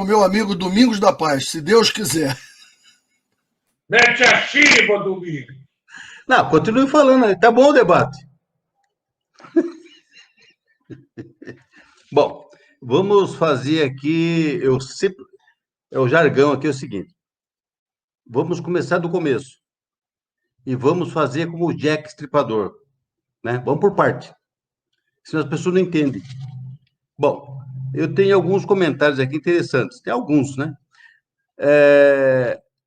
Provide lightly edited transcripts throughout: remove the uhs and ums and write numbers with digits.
meu amigo Domingos da Paz, se Deus quiser. Mete a chiba, Domingo. Não, continue falando aí. Tá bom o debate. Bom, vamos fazer aqui. O jargão aqui é o seguinte: vamos começar do começo e vamos fazer como o Jack Estripador, né? Vamos por parte, senão as pessoas não entendem. Bom, eu tenho alguns comentários aqui interessantes. Tem alguns, né?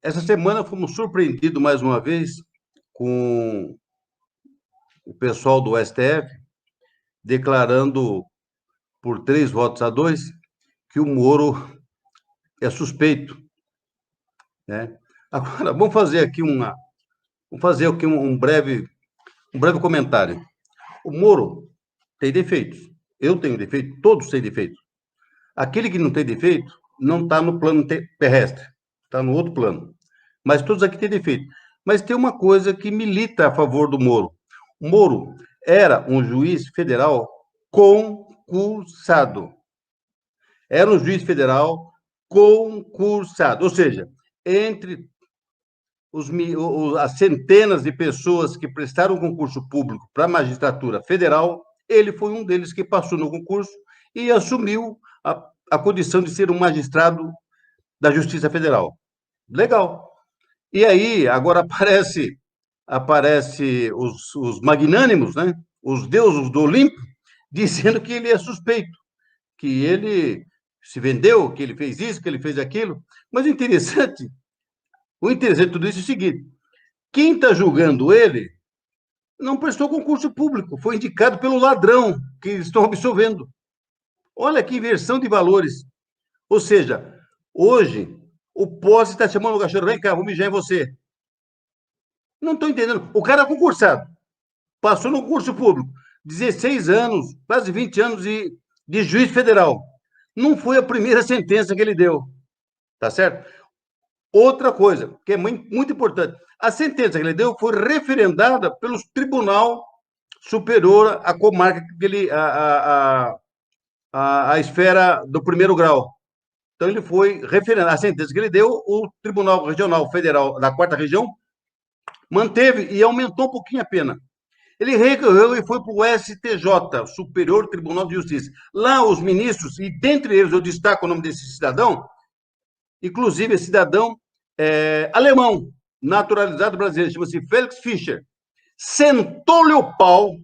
Essa semana fomos surpreendidos mais uma vez com o pessoal do STF declarando por 3 votos a 2 que o Moro é suspeito, né? Agora, vamos fazer aqui um breve comentário. O Moro tem defeitos. Eu tenho defeito, todos têm defeito. Aquele que não tem defeito não está no plano terrestre, está no outro plano. Mas todos aqui têm defeito. Mas tem uma coisa que milita a favor do Moro. O Moro era um juiz federal concursado. Era um juiz federal concursado. Ou seja, entre as centenas de pessoas que prestaram concurso público para a magistratura federal, ele foi um deles que passou no concurso e assumiu a condição de ser um magistrado da Justiça Federal. Legal. E aí, agora aparece os magnânimos, né? Os deuses do Olimpo, dizendo que ele é suspeito, que ele se vendeu, que ele fez isso, que ele fez aquilo. Mas o interessante de tudo isso é o seguinte: quem está julgando ele não prestou concurso público, foi indicado pelo ladrão que eles estão absolvendo. Olha que inversão de valores. Ou seja, hoje, o posse está chamando o cachorro, vem cá, vou mijar em você. Não estou entendendo. O cara é concursado, passou no concurso público, 16 anos, quase 20 anos de juiz federal. Não foi a primeira sentença que ele deu, tá certo? Outra coisa, que é muito importante, a sentença que ele deu foi referendada pelo Tribunal Superior à comarca, a esfera do primeiro grau. Então, ele foi referendado. A sentença que ele deu, o Tribunal Regional Federal da 4ª Região manteve e aumentou um pouquinho a pena. Ele recorreu e foi para o STJ, Superior Tribunal de Justiça. Lá, os ministros, e dentre eles eu destaco o nome desse cidadão, inclusive esse cidadão alemão, naturalizado brasileiro, chama-se Felix Fischer. Sentou-lhe o pau,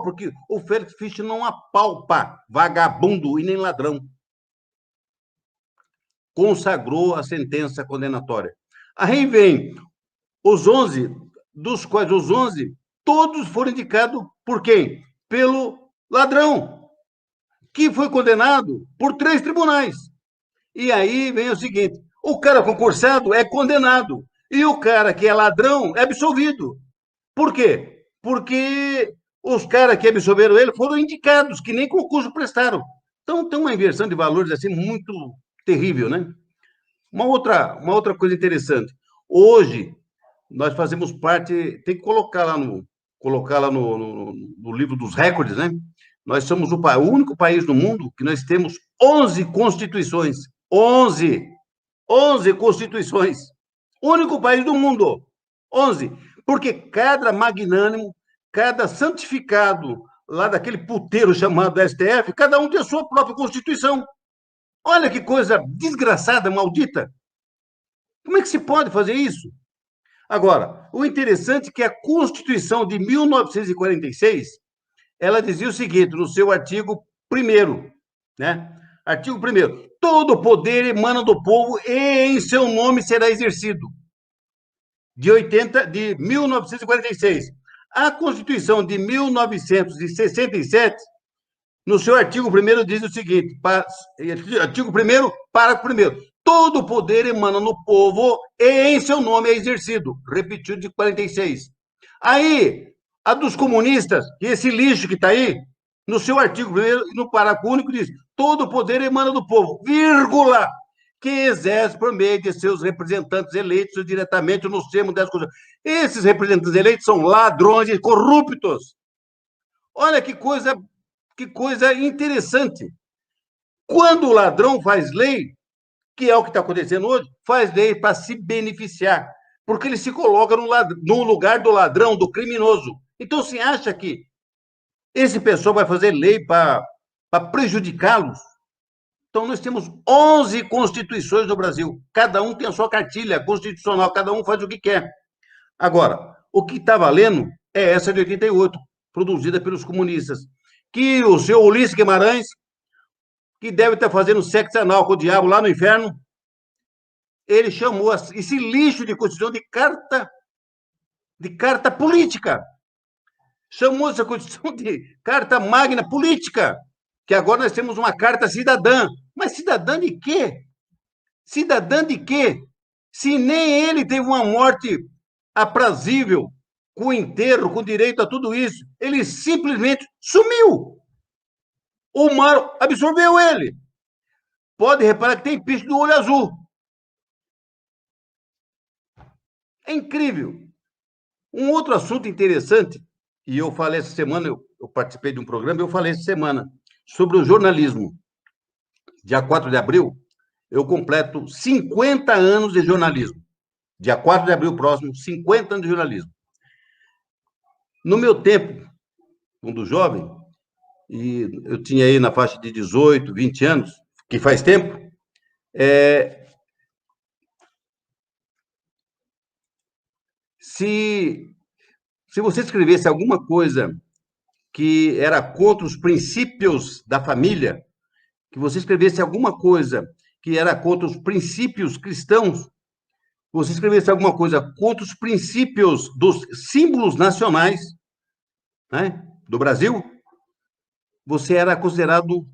porque o Felix Fischer não apalpa vagabundo e nem ladrão. Consagrou a sentença condenatória. Aí vem os 11, dos quais os 11, todos foram indicados por quem? Pelo ladrão, que foi condenado por 3 tribunais. E aí vem o seguinte: o cara concursado é condenado e o cara que é ladrão é absolvido. Por quê? Porque os caras que absolveram ele foram indicados, que nem concurso prestaram. Então, tem uma inversão de valores assim muito terrível, né? Uma outra coisa interessante. Hoje, nós fazemos parte, tem que colocar lá no livro dos recordes, né? Nós somos o único país do mundo que nós temos 11 constituições. 11 constituições. Único país do mundo. 11. Porque cada magnânimo, cada santificado lá daquele puteiro chamado STF, cada um tem a sua própria Constituição. Olha que coisa desgraçada, maldita. Como é que se pode fazer isso? Agora, o interessante é que a Constituição de 1946, ela dizia o seguinte, no seu artigo 1º, né? Artigo 1º. Todo poder emana do povo e em seu nome será exercido. De 1946. A Constituição de 1967, no seu artigo 1º, diz o seguinte, artigo 1º, parágrafo 1º, todo poder emana no povo e em seu nome é exercido. Repetiu de 46. Aí, a dos comunistas, esse lixo que está aí, no seu artigo 1º, no parágrafo único, diz, todo poder emana do povo, vírgula, que exerce por meio de seus representantes eleitos diretamente no termo das coisas. Esses representantes eleitos são ladrões e corruptos. Olha que coisa interessante. Quando o ladrão faz lei, que é o que está acontecendo hoje, faz lei para se beneficiar, porque ele se coloca no lugar do ladrão, do criminoso. Então, você acha que esse pessoal vai fazer lei para prejudicá-los? Então, nós temos 11 constituições no Brasil. Cada um tem a sua cartilha constitucional, cada um faz o que quer. Agora, o que está valendo é essa de 88, produzida pelos comunistas, que o seu Ulisses Guimarães, que deve estar fazendo sexo anal com o diabo lá no inferno, ele chamou esse lixo de Constituição de carta política. Chamou essa Constituição de carta magna política, que agora nós temos uma carta cidadã. Mas cidadã de quê? Cidadã de quê? Se nem ele teve uma morte aprazível, com enterro, com direito a tudo isso, ele simplesmente sumiu. O mar absorveu ele. Pode reparar que tem peixe do olho azul. É incrível. Um outro assunto interessante, e eu falei essa semana, eu participei de um programa, eu falei essa semana, sobre o jornalismo. Dia 4 de abril, eu completo 50 anos de jornalismo. Dia 4 de abril próximo, 50 anos de jornalismo. No meu tempo, quando jovem, e eu tinha aí na faixa de 18, 20 anos, que faz tempo, se você escrevesse alguma coisa que era contra os princípios da família, que você escrevesse alguma coisa que era contra os princípios cristãos, você escrevesse alguma coisa contra os princípios dos símbolos nacionais, né, do Brasil, você era considerado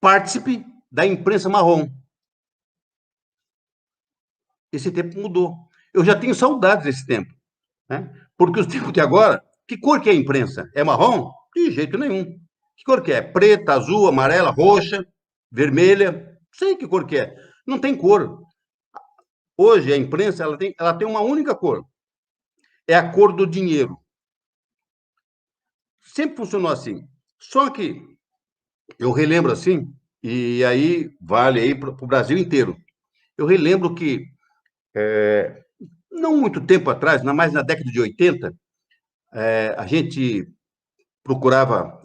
partícipe da imprensa marrom. Esse tempo mudou. Eu já tenho saudades desse tempo, né? Porque os tempos de agora, que cor que é a imprensa? É marrom? De jeito nenhum. Que cor que é? Preta, azul, amarela, roxa, vermelha? Não sei que cor que é. Não tem cor. Hoje a imprensa ela tem uma única cor. É a cor do dinheiro. Sempre funcionou assim. Só que eu relembro assim, e aí vale aí para o Brasil inteiro. Eu relembro que não muito tempo atrás, mais na década de 80, a gente procurava,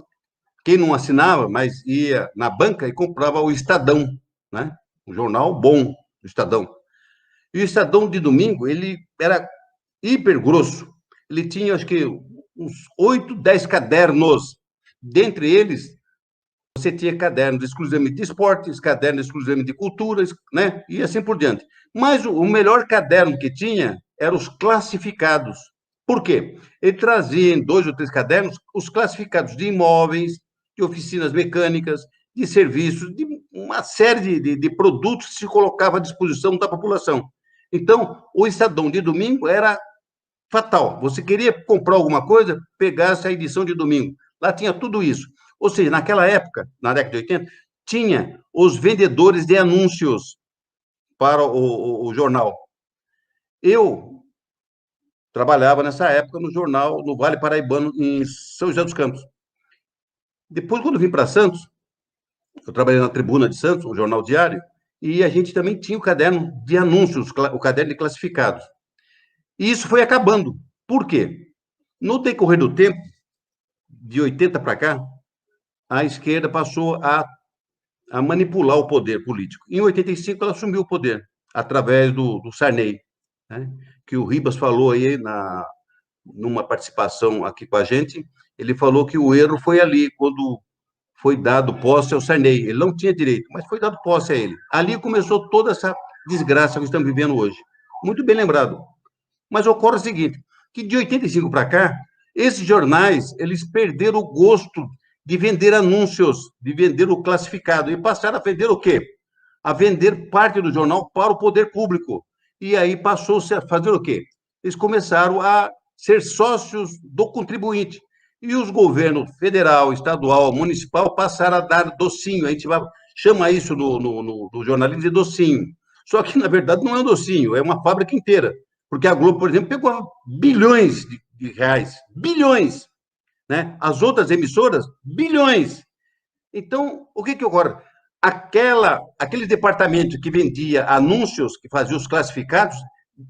quem não assinava, mas ia na banca e comprava o Estadão, né? Um jornal bom, o Estadão. E o Estadão de domingo, ele era hiper grosso. Ele tinha, acho que, uns 8, 10 cadernos. Dentre eles, você tinha cadernos exclusivamente de esportes, cadernos exclusivamente de culturas, né? E assim por diante. Mas o melhor caderno que tinha eram os classificados. Por quê? Ele trazia em 2 ou 3 cadernos os classificados de imóveis, de oficinas mecânicas, de serviços, de uma série de produtos que se colocava à disposição da população. Então, o Estadão de domingo era fatal. Você queria comprar alguma coisa, pegasse a edição de domingo. Lá tinha tudo isso. Ou seja, naquela época, na década de 80, tinha os vendedores de anúncios para o jornal. Eu trabalhava nessa época no jornal, no Vale Paraibano, em São José dos Campos. Depois, quando eu vim para Santos, eu trabalhei na Tribuna de Santos, um jornal diário, e a gente também tinha o caderno de anúncios, o caderno de classificados. E isso foi acabando. Por quê? No decorrer do tempo, de 80 para cá, a esquerda passou a manipular o poder político. Em 85, ela assumiu o poder, através do Sarney, né? Que o Ribas falou aí numa participação aqui com a gente, ele falou que o erro foi ali, quando foi dado posse ao Sarney. Ele não tinha direito, mas foi dado posse a ele. Ali começou toda essa desgraça que estamos vivendo hoje. Muito bem lembrado. Mas ocorre o seguinte, que de 85 para cá, esses jornais, eles perderam o gosto de vender anúncios, de vender o classificado, e passaram a vender o quê? A vender parte do jornal para o poder público. E aí passou-se a fazer o quê? Eles começaram a ser sócios do contribuinte. E os governos federal, estadual, municipal passaram a dar docinho. A gente chama isso no jornalismo de docinho. Só que, na verdade, não é um docinho, é uma fábrica inteira. Porque a Globo, por exemplo, pegou bilhões de reais. Bilhões! Né? As outras emissoras, bilhões. Então, o que ocorre? aquele departamento que vendia anúncios, que fazia os classificados,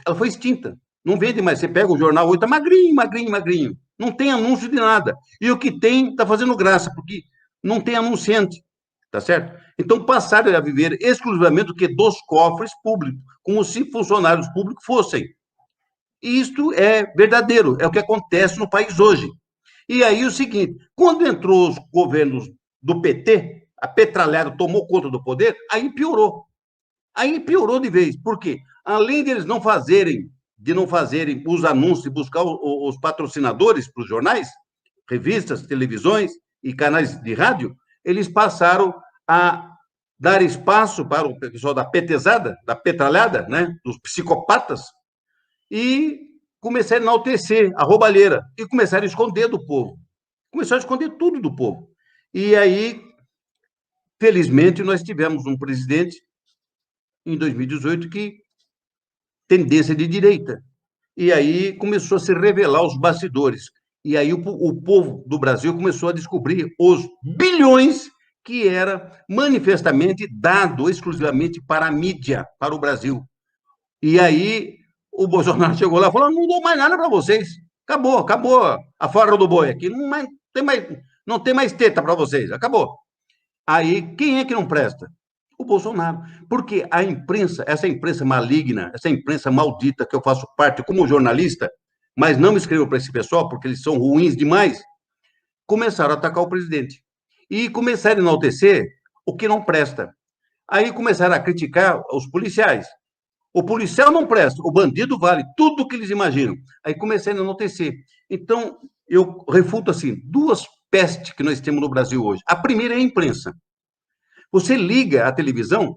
ela foi extinta. Não vende mais. Você pega o jornal hoje, está magrinho, magrinho, magrinho. Não tem anúncio de nada. E o que tem está fazendo graça, porque não tem anunciante. Tá certo? Então passaram a viver exclusivamente do que dos cofres públicos, como se funcionários públicos fossem. E isto é verdadeiro, é o que acontece no país hoje. E aí o seguinte, quando entrou os governos do PT, a petralhada tomou conta do poder, aí piorou. Aí piorou de vez. Por quê? Além deles não fazerem os anúncios e buscar os patrocinadores para os jornais, revistas, televisões e canais de rádio, eles passaram a dar espaço para o pessoal da petezada, da petralhada, né, dos psicopatas, e começaram a enaltecer a roubalheira e começaram a esconder do povo. Começaram a esconder tudo do povo. E aí, felizmente, nós tivemos um presidente em 2018 que tendência de direita. E aí começou a se revelar os bastidores. E aí o povo do Brasil começou a descobrir os bilhões que era manifestamente dado exclusivamente para a mídia, para o Brasil. E aí o Bolsonaro chegou lá e falou, não dou mais nada para vocês. Acabou a farra do boi aqui. Não tem mais teta para vocês. Acabou. Aí, quem é que não presta? O Bolsonaro. Porque a imprensa, essa imprensa maligna, essa imprensa maldita que eu faço parte como jornalista, mas não me inscrevo para esse pessoal porque eles são ruins demais, começaram a atacar o presidente. E começaram a enaltecer o que não presta. Aí começaram a criticar os policiais. O policial não presta, o bandido vale tudo o que eles imaginam. Aí começaram a enaltecer. Então, eu refuto assim, duas pestes que nós temos no Brasil hoje. A primeira é a imprensa. Você liga a televisão,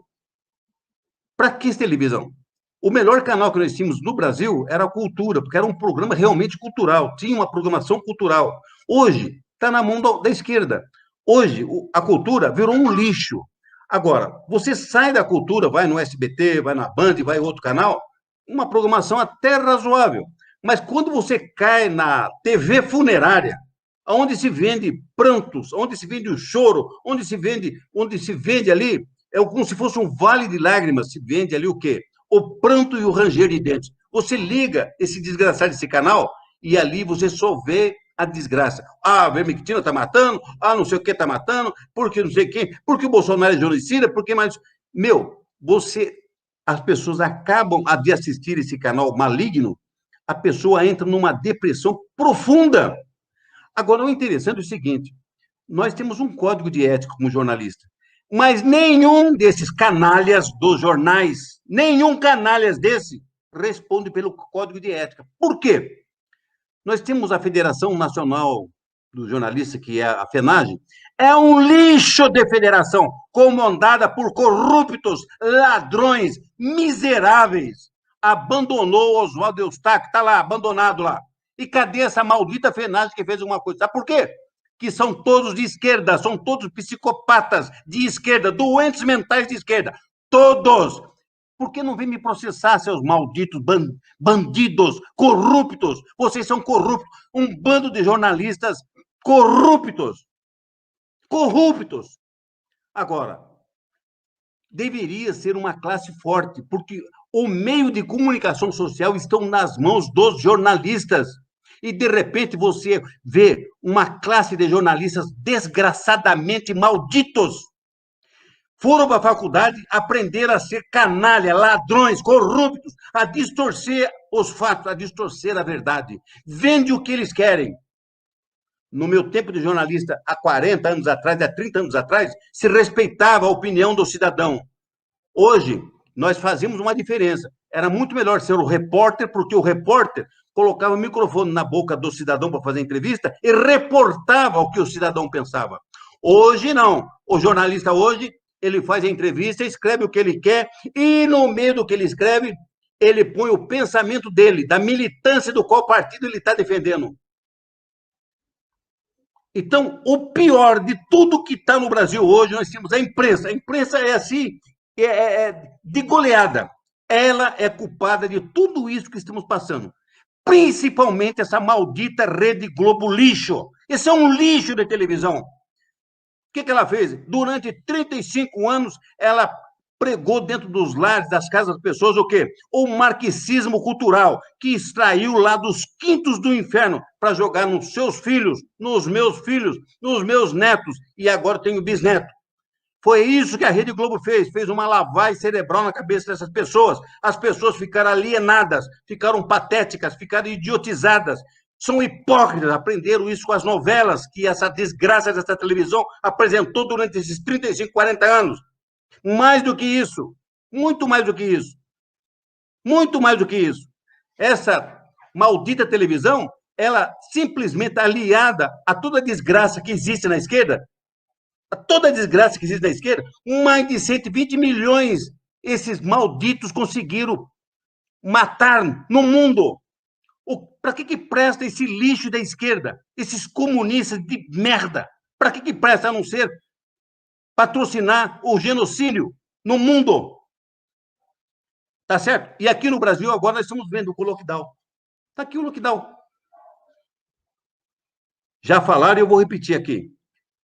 para que televisão? O melhor canal que nós tínhamos no Brasil era a Cultura, porque era um programa realmente cultural, tinha uma programação cultural. Hoje, está na mão da esquerda. Hoje, a Cultura virou um lixo. Agora, você sai da Cultura, vai no SBT, vai na Band, vai em outro canal, uma programação até razoável. Mas quando você cai na TV funerária, onde se vende prantos, onde se vende o choro, onde se vende ali, é como se fosse um vale de lágrimas, se vende ali o quê? O pranto e o ranger de dentes. Você liga esse desgraçado desse canal e ali você só vê a desgraça. Ah, a vermectina está matando, não sei o que está matando, porque não sei quem, porque o Bolsonaro é genocida, porque mais... as pessoas acabam de assistir esse canal maligno, a pessoa entra numa depressão profunda. Agora, o interessante é o seguinte, nós temos um código de ética como jornalista, mas nenhum desses canalhas dos jornais, nenhum canalhas desse responde pelo código de ética. Por quê? Nós temos a Federação Nacional dos Jornalistas, que é a FENAGE, é um lixo de federação, comandada por corruptos, ladrões, miseráveis. Abandonou o Oswaldo Eustáquio, está lá, abandonado lá. E cadê essa maldita FENAGE que fez alguma coisa? Sabe por quê? Que são todos de esquerda, são todos psicopatas de esquerda, doentes mentais de esquerda. Todos! Por que não vem me processar, seus malditos bandidos, corruptos? Vocês são corruptos. Um bando de jornalistas corruptos. Corruptos. Agora, deveria ser uma classe forte, porque o meio de comunicação social estão nas mãos dos jornalistas. E, de repente, você vê uma classe de jornalistas desgraçadamente malditos. Foram para a faculdade, aprenderam a ser canalha, ladrões, corruptos, a distorcer os fatos, a distorcer a verdade. Vende o que eles querem. No meu tempo de jornalista, há 40 anos atrás, há 30 anos atrás, se respeitava a opinião do cidadão. Hoje, nós fazemos uma diferença. Era muito melhor ser o repórter, porque o repórter colocava o microfone na boca do cidadão para fazer entrevista e reportava o que o cidadão pensava. Hoje, não. O jornalista hoje, ele faz a entrevista, escreve o que ele quer e, no meio do que ele escreve, ele põe o pensamento dele, da militância do qual partido ele está defendendo. Então, o pior de tudo que está no Brasil hoje, nós temos a imprensa. A imprensa é assim, de goleada. Ela é culpada de tudo isso que estamos passando. Principalmente essa maldita Rede Globo lixo. Esse é um lixo de televisão. que ela fez? Durante 35 anos, ela pregou dentro dos lares, das casas das pessoas, o quê? O marxismo cultural, que extraiu lá dos quintos do inferno para jogar nos seus filhos, nos meus netos, e agora tenho bisneto. Foi isso que a Rede Globo fez uma lavagem cerebral na cabeça dessas pessoas. As pessoas ficaram alienadas, ficaram patéticas, ficaram idiotizadas. São hipócritas, aprenderam isso com as novelas que essa desgraça dessa televisão apresentou durante esses 35, 40 anos. Mais do que isso, muito mais do que isso, muito mais do que isso. Essa maldita televisão, ela simplesmente aliada a toda a desgraça que existe na esquerda, a toda a desgraça que existe na esquerda, mais de 120 milhões esses malditos conseguiram matar no mundo. Para que presta esse lixo da esquerda? Esses comunistas de merda? Para que presta a não ser patrocinar o genocídio no mundo? Tá certo? E aqui no Brasil, agora, nós estamos vendo o lockdown. Está aqui o lockdown. Já falaram e eu vou repetir aqui.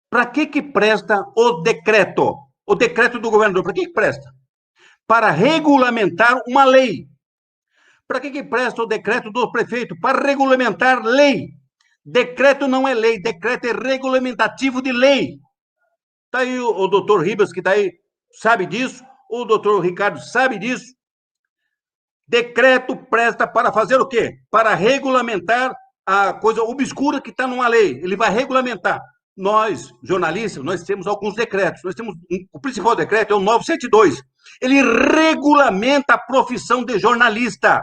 Para que presta o decreto? O decreto do governador, para que presta? Para regulamentar uma lei. Para que presta o decreto do prefeito? Para regulamentar lei. Decreto não é lei, decreto é regulamentativo de lei. Está aí o doutor Ribas, que está aí, sabe disso. O doutor Ricardo sabe disso. Decreto presta para fazer o quê? Para regulamentar a coisa obscura que está numa lei. Ele vai regulamentar. Nós, jornalistas, nós temos alguns decretos. Nós temos o principal decreto é o 972. Ele regulamenta a profissão de jornalista.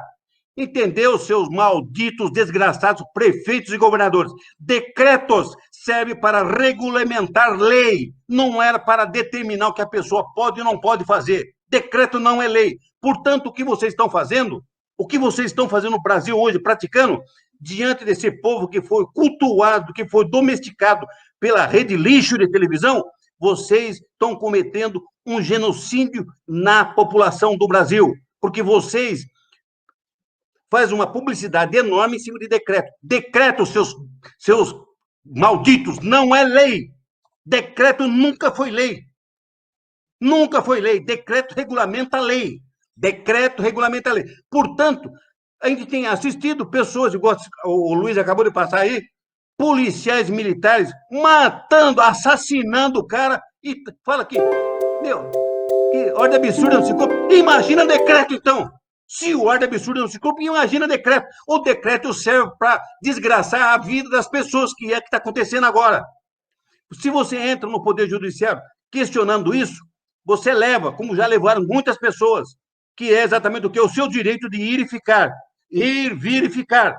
Entendeu, seus malditos, desgraçados prefeitos e governadores? Decretos servem para regulamentar lei. Não era para determinar o que a pessoa pode e não pode fazer. Decreto não é lei. Portanto, o que vocês estão fazendo no Brasil hoje, praticando, diante desse povo que foi cultuado, que foi domesticado pela rede lixo de televisão, vocês estão cometendo um genocídio na população do Brasil, porque vocês fazem uma publicidade enorme em cima de decreto. Decreto, seus malditos, não é lei. Decreto nunca foi lei. Nunca foi lei. Decreto regulamenta a lei. Decreto regulamenta a lei. Portanto, a gente tem assistido pessoas, igual o Luiz acabou de passar aí, policiais militares matando, assassinando o cara, e fala que ordem absurda não se cumpre. Imagina decreto, então. Se o ordem absurda não se cumpre, imagina decreto. O decreto serve para desgraçar a vida das pessoas, que é o que está acontecendo agora. Se você entra no Poder Judiciário questionando isso, você leva, como já levaram muitas pessoas, que é exatamente o que? O seu direito de ir e ficar. Ir, vir e ficar.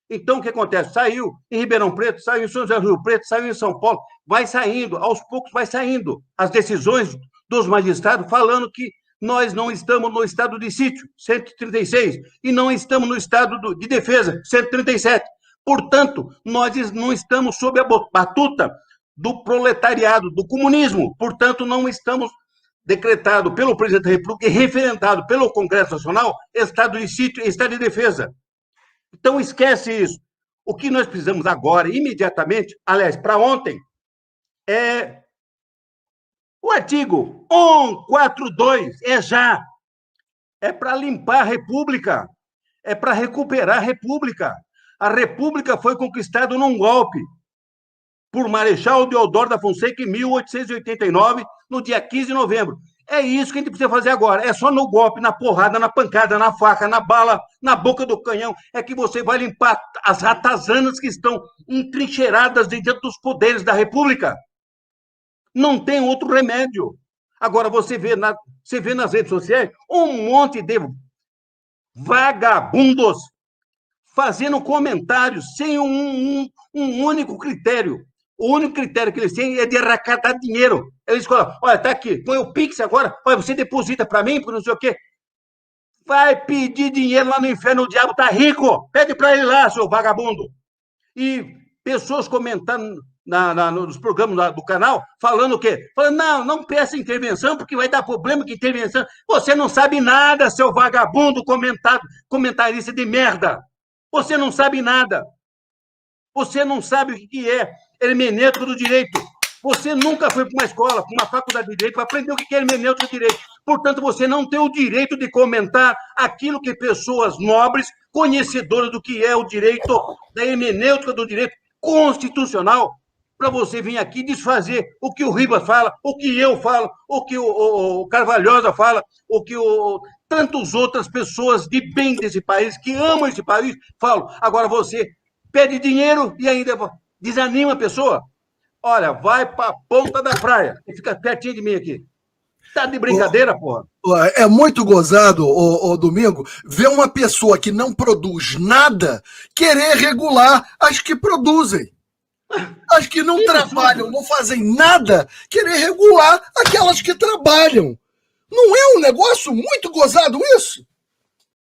Então, o que acontece? Saiu em Ribeirão Preto, saiu em São José do Rio Preto, saiu em São Paulo, vai saindo, aos poucos vai saindo as decisões dos magistrados falando que nós não estamos no estado de sítio, 136, e não estamos no estado de defesa, 137. Portanto, nós não estamos sob a batuta do proletariado, do comunismo. Portanto, não estamos decretado pelo presidente da República e referendado pelo Congresso Nacional, estado de sítio e estado de defesa. Então, esquece isso. O que nós precisamos agora, imediatamente, aliás, para ontem, é o artigo 142, é já. É para limpar a República, é para recuperar a República. A República foi conquistada num golpe por Marechal Deodoro da Fonseca em 1889, no dia 15 de novembro. É isso que a gente precisa fazer agora. É só no golpe, na porrada, na pancada, na faca, na bala, na boca do canhão, é que você vai limpar as ratazanas que estão entrincheiradas dentro dos poderes da República. Não tem outro remédio. Agora, você vê nas redes sociais um monte de vagabundos fazendo comentários sem um único critério. O único critério que eles têm é de arrecadar dinheiro. Eles falam, olha, tá aqui, põe o Pix agora, olha, você deposita para mim, por não sei o quê. Vai pedir dinheiro lá no inferno, o diabo tá rico. Pede para ele lá, seu vagabundo. E pessoas comentando nos programas do canal, falando o quê? Falando, não peça intervenção, porque vai dar problema com intervenção. Você não sabe nada, seu vagabundo comentarista de merda. Você não sabe nada. Você não sabe o que é hermenêutica do direito. Você nunca foi para uma escola, para uma faculdade de direito, para aprender o que é hermenêutica de direito. Portanto, você não tem o direito de comentar aquilo que pessoas nobres, conhecedoras do que é o direito, da hermenêutica do direito constitucional, para você vir aqui desfazer o que o Ribas fala, o que eu falo, o que o Carvalhosa fala, o que tantas outras pessoas de bem desse país, que amam esse país, falam. Agora você pede dinheiro e ainda desanima a pessoa. Olha, vai para a ponta da praia e fica pertinho de mim aqui. Tá de brincadeira, porra? É muito gozado, ô Domingo, ver uma pessoa que não produz nada querer regular as que produzem. As que não trabalham, não fazem nada, querer regular aquelas que trabalham. Não é um negócio muito gozado isso?